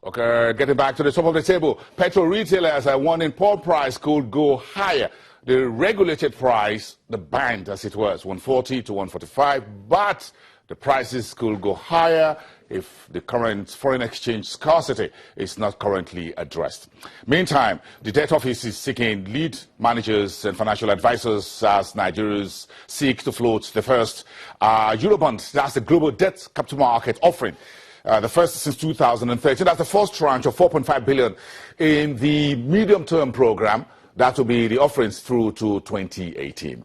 Okay, getting back to the top of the table, petrol retailers are warning petrol price could go higher. The regulated price, the band as it was, 140 to 145, but the prices could go higher if the current foreign exchange scarcity is not currently addressed. Meantime, the debt office is seeking lead managers and financial advisors as Nigerians seek to float the first Eurobond. That's the global debt capital market offering. The first since 2013. That's the first tranche of 4.5 billion in the medium-term program. That will be the offerings through to 2018.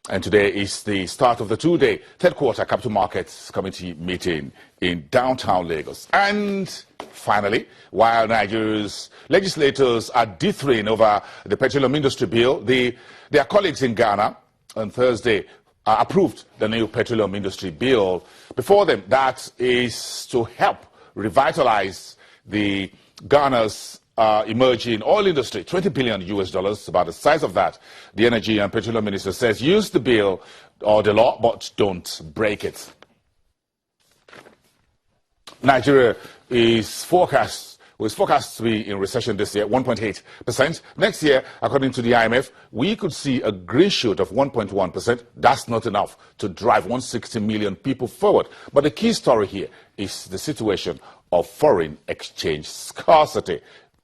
And today is the start of the two-day third quarter Capital Markets Committee meeting in downtown Lagos. And finally, while Nigeria's legislators are dithering over the petroleum industry bill, their colleagues in Ghana on Thursday approved the new petroleum industry bill. Before them, that is to help revitalize the Ghana's emerging oil industry, $20 billion US, about the size of that. The Energy and Petroleum Minister says use the bill or the law, but don't break it. Nigeria is forecast to be in recession this year, 1.8%. Next year, according to the IMF, we could see a green shoot of 1.1%. That's not enough to drive 160 million people forward. But the key story here is the situation of foreign exchange scarcity.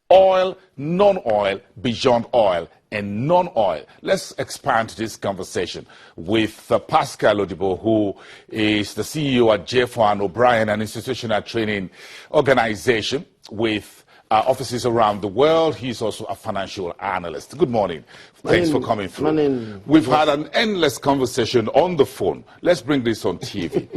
Oil, non-oil, beyond oil, and non-oil. Let's expand this conversation with Pascal Odibo, who is the CEO at J4 O'Brien, an institutional training organization with offices around the world. He's also a financial analyst. Good morning. Thanks for coming through. We've had an endless conversation on the phone. Let's bring this on TV.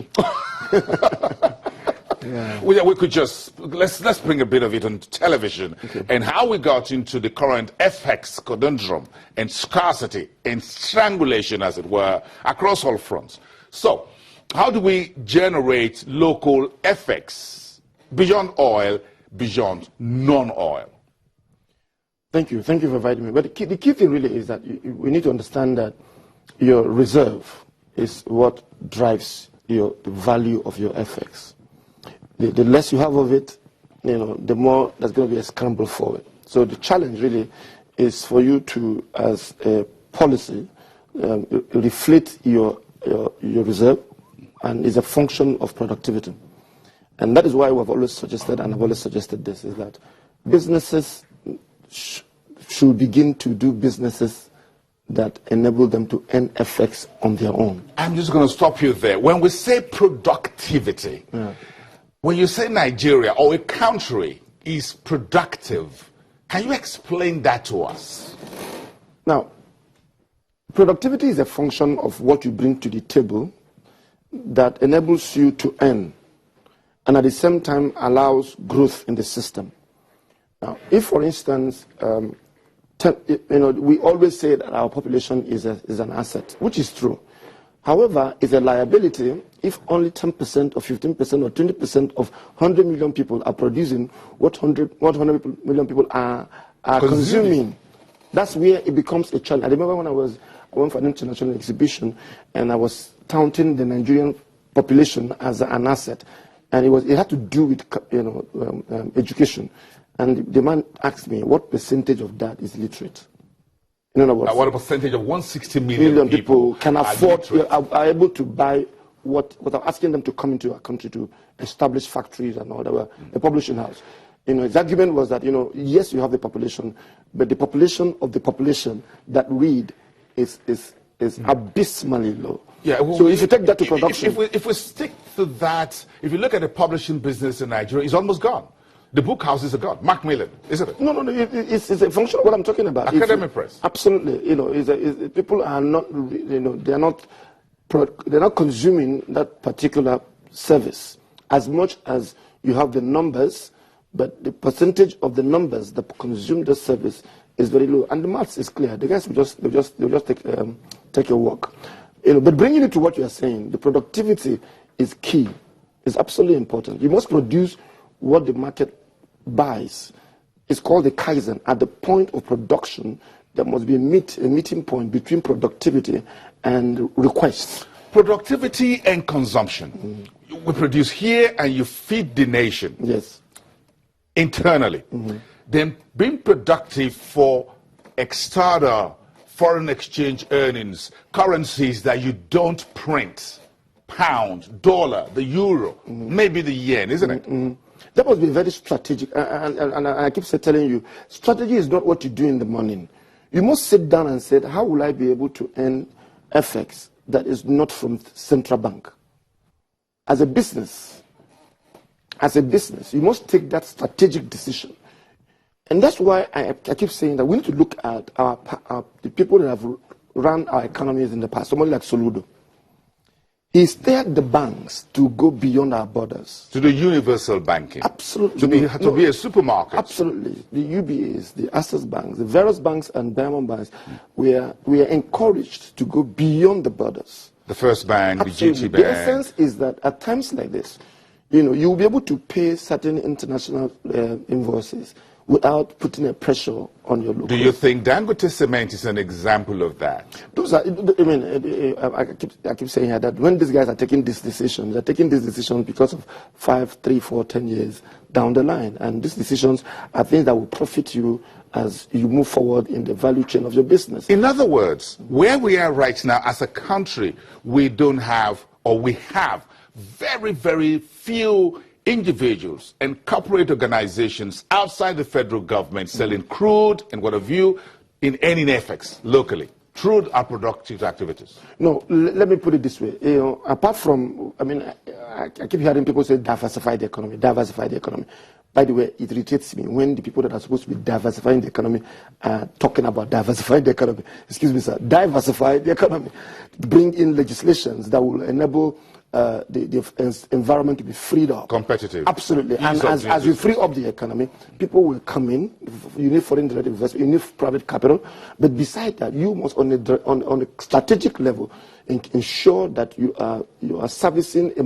Yeah. We could just let's bring a bit of it on television, okay, and how we got into the current FX conundrum and scarcity and strangulation, as it were, across all fronts. So, how do we generate local FX beyond oil, beyond non-oil? Thank you for inviting me. But the key thing really is that we need to understand that your reserve is what drives the value of your FX. The less you have of it, the more there's going to be a scramble forward. So the challenge really is for you to, as a policy, reflate your reserve, and is a function of productivity. And that is why we've always suggested, and I've always suggested this, is that businesses should begin to do businesses that enable them to earn FX on their own. I'm just going to stop you there. When we say productivity, when you say Nigeria or a country is productive, can you explain that to us? Now, productivity is a function of what you bring to the table that enables you to earn, and at the same time allows growth in the system. Now, if, for instance, we always say that our population is an asset, which is true. However, it's a liability if only 10% or 15% or 20% of 100 million people are producing what 100 million people are consuming. That's where it becomes a challenge. I remember when I went for an international exhibition and I was touting the Nigerian population as an asset, and it had to do with education. And the man asked me, what percentage of that is literate? What a percentage of 160 million people can afford, are able to buy without asking them to come into our country to establish factories and whatever, a publishing house. His argument was that, yes, you have the population, but the population of the population that read is abysmally low. Yeah, well, so if you take that to production... If we stick to that, if you look at the publishing business in Nigeria, it's almost gone. The book houses are gone. Macmillan, isn't it? No, it's a function of what I'm talking about. Academic press. Absolutely. People are not, they're not consuming that particular service as much as you have the numbers, but the percentage of the numbers that consume the service is very low, and the maths is clear. The guys will just take a walk. But bringing it to what you are saying, the productivity is key. It's absolutely important. You must produce what the market buys. It's called the Kaizen. At the point of production, there must be a meeting point between productivity and requests. Productivity and consumption. We produce here and you feed the nation. Yes. internally, then being productive for external foreign exchange earnings, currencies that you don't print, pound, dollar, the euro, maybe the yen, isn't it? That must be very strategic. And I keep telling you, strategy is not what you do in the morning. You must sit down and say, how will I be able to earn FX that is not from central bank? As a business, you must take that strategic decision. And that's why I keep saying that we need to look at the people that have run our economies in the past, somebody like Soludo. He steered the banks to go beyond our borders. To do universal banking. Absolutely. To be a supermarket. Absolutely. The UBAs, the Access banks, the various banks and diamond banks, we are encouraged to go beyond the borders. The First Bank, Absolutely. the GT Bank. The essence is that at times like this, you'll be able to pay certain international invoices without putting a pressure on your local. Do you think Dangote Cement is an example of that? Those are, I keep saying here that when these guys are taking these decisions, they're taking these decisions because of 5, 3, 4, 10 years down the line. And these decisions are things that will profit you as you move forward in the value chain of your business. In other words, where we are right now as a country, we don't have, or we have very, very few individuals and corporate organizations outside the federal government selling crude and what have you in earning FX locally through our productive activities. No, let me put it this way. Apart from, I keep hearing people say diversify the economy, diversify the economy. By the way, it irritates me when the people that are supposed to be diversifying the economy are talking about diversifying the economy. Excuse me, sir. Diversify the economy. Bring in legislations that will enable the environment to be freed up. Competitive. Absolutely. And as you free up the economy, people will come in. You need foreign direct investment, you need private capital. But beside that, you must on a strategic level ensure that you are servicing a